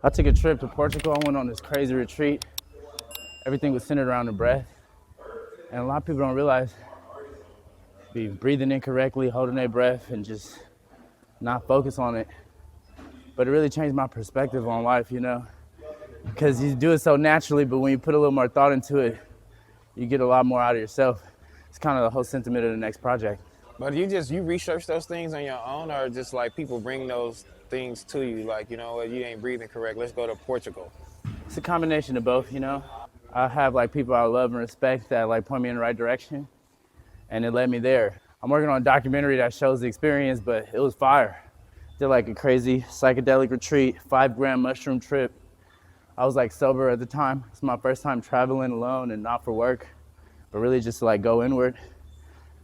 I took a trip to Portugal. I went on this crazy retreat. Everything was centered around the breath. And a lot of people don't realize, be breathing incorrectly, holding their breath, and just not focus on it. But it really changed my perspective on life, you know? Because you do it so naturally, but when you put a little more thought into it, you get a lot more out of yourself. It's kind of the whole sentiment of the next project. But you research those things on your own, or just like people bring those things to you, like, you know what, you ain't breathing correct, let's go to Portugal? It's a combination of both, you know? I have like people I love and respect that like point me in the right direction, and it led me there. I'm working on a documentary that shows the experience, but it was fire. Did like a crazy psychedelic retreat, 5-gram mushroom trip. I was like sober at the time. It's my first time traveling alone and not for work, but really just to like go inward.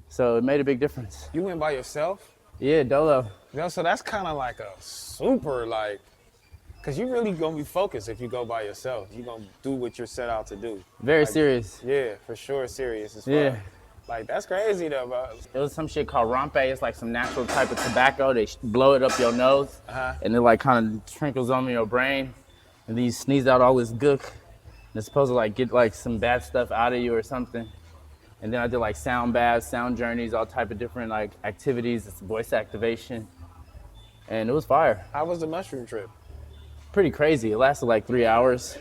So it made a big difference. You went by yourself? Yeah, dolo. You know, so that's kind of like a super like, cause you really gonna be focused if you go by yourself. You gonna do what you're set out to do. Very like, serious. Yeah, for sure, serious as fuck. Yeah. Like that's crazy though, bro. It was some shit called rampe. It's like some natural type of tobacco. They blow it up your nose, and it like kind of trickles on your brain, and then you sneeze out all this gook. And it's supposed to like get like some bad stuff out of you or something. And then I did like sound baths, sound journeys, all type of different like activities. It's voice activation, and it was fire. How was the mushroom trip? Pretty crazy. It lasted like 3 hours.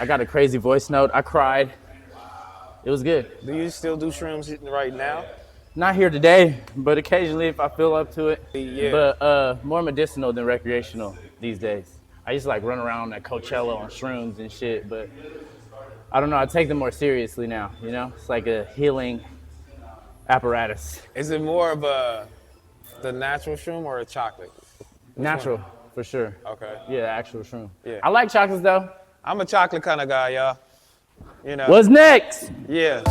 I got a crazy voice note. I cried. It was good. Do you still do shrooms right now? Not here today, but occasionally if I feel up to it. Yeah. But more medicinal than recreational these days. I used to like run around at Coachella on shrooms and shit, but I don't know, I take them more seriously now, you know? It's like a healing apparatus. Is it more of the natural shroom or a chocolate? Natural, for sure. Okay. Yeah, the actual shroom. Yeah. I like chocolates though. I'm a chocolate kind of guy, y'all. You know. What's next? Yeah.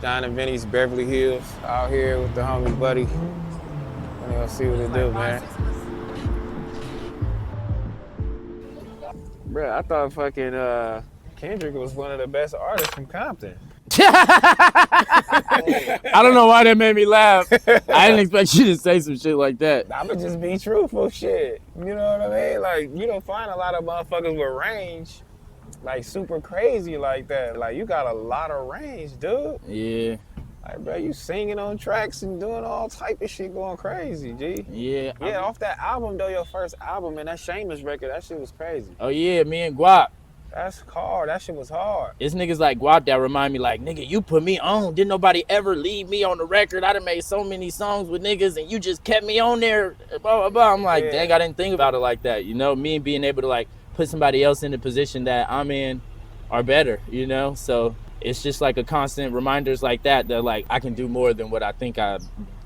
John and Vinny's Beverly Hills out here with the homie Buddy. We're gonna see what they do, man. Bruh, I thought fucking Kendrick was one of the best artists from Compton. I don't know why that made me laugh. I didn't expect you to say some shit like that. I'ma just be truthful, shit. You know what I mean? Like, you don't find a lot of motherfuckers with range, like super crazy like that. Like, you got a lot of range, dude. Yeah. Like, bro, you singing on tracks and doing all type of shit going crazy, G. Yeah. Yeah, off that album though, your first album, and that Shameless record, that shit was crazy. Oh yeah, me and Guap. That's hard. That shit was hard. It's niggas like Guap that remind me like, nigga, you put me on. Didn't nobody ever leave me on the record. I done made so many songs with niggas and you just kept me on there, blah, blah, blah. I'm like, Yeah. dang, I didn't think about it like that. You know, me being able to like put somebody else in the position that I'm in are better, you know? So it's just like a constant reminders like that like I can do more than what I think I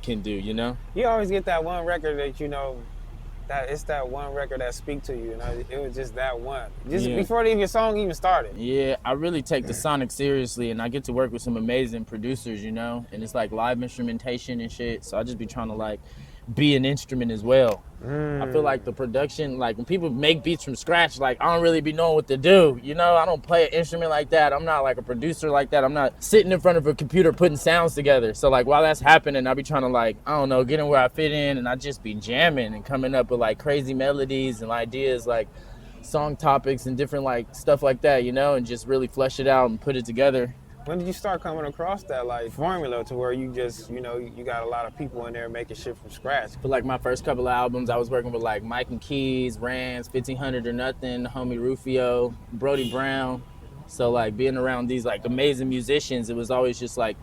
can do, you know? You always get that one record that, you know, that it's that one record that speak to you, and it was just that one. Just before your song even started. Yeah, I really take the sonic seriously, and I get to work with some amazing producers, you know? And it's like live instrumentation and shit, so I just be trying to like be an instrument as well. I feel like the production, like when people make beats from scratch, like I don't really be knowing what to do, you know? I don't play an instrument like that. I'm not like a producer like that. I'm not sitting in front of a computer putting sounds together. So like while that's happening, I be trying to like, I don't know, get in where I fit in, and I just be jamming and coming up with like crazy melodies and ideas, like song topics and different like stuff like that, you know? And just really flesh it out and put it together. When did you start coming across that like formula to where you just, you know, you got a lot of people in there making shit from scratch? For like my first couple of albums, I was working with like Mike and Keys, Rands, 1500 or Nothing, homie Rufio, Brody Brown. So like being around these like amazing musicians, it was always just like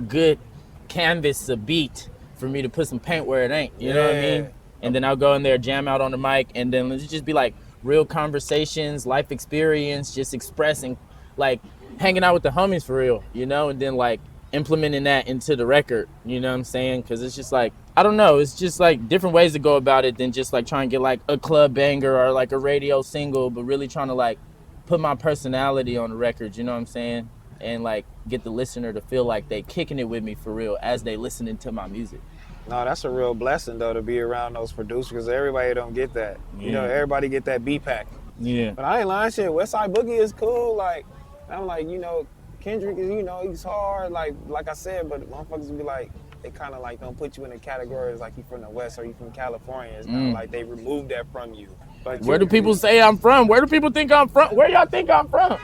good canvas, a beat for me to put some paint where it ain't, you know what I mean? And then I'll go in there, jam out on the mic, and then let's just be like real conversations, life experience, just expressing, like hanging out with the homies for real, you know, and then like implementing that into the record, you know what I'm saying? Because it's just like, I don't know, it's just like different ways to go about it than just like trying to get like a club banger or like a radio single, but really trying to like put my personality on the record, you know what I'm saying? and like get the listener to feel like they kicking it with me for real as they listening to my music. No, that's a real blessing though to be around those producers because everybody don't get that. Yeah. You know, everybody get that B-pack. Yeah. But I ain't lying, shit. Westside Boogie is cool. Like, I'm like, you know, Kendrick is, you know, he's hard. Like I said, but motherfuckers be like, they kind of like don't put you in the categories like you from the West or you from California. It's kind of like they remove that from you. But Where do people say I'm from? Where do people think I'm from? Where y'all think I'm from?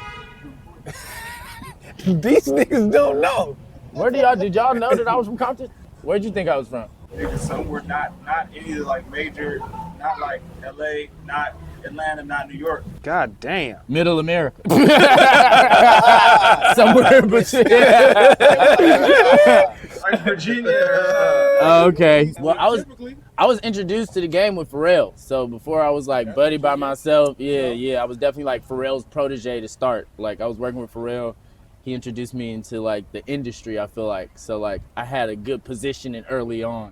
These niggas don't know. Did y'all know that I was from Compton? Where'd you think I was from? Somewhere not any of the like major, not like LA, not Atlanta, not New York. God damn. Middle America. Somewhere in between. Like Virginia. Okay. Well, I was introduced to the game with Pharrell. So before I was like buddy by myself, I was definitely like Pharrell's protege to start. Like I was working with Pharrell. He introduced me into like the industry, I feel like. So like I had a good positioning early on.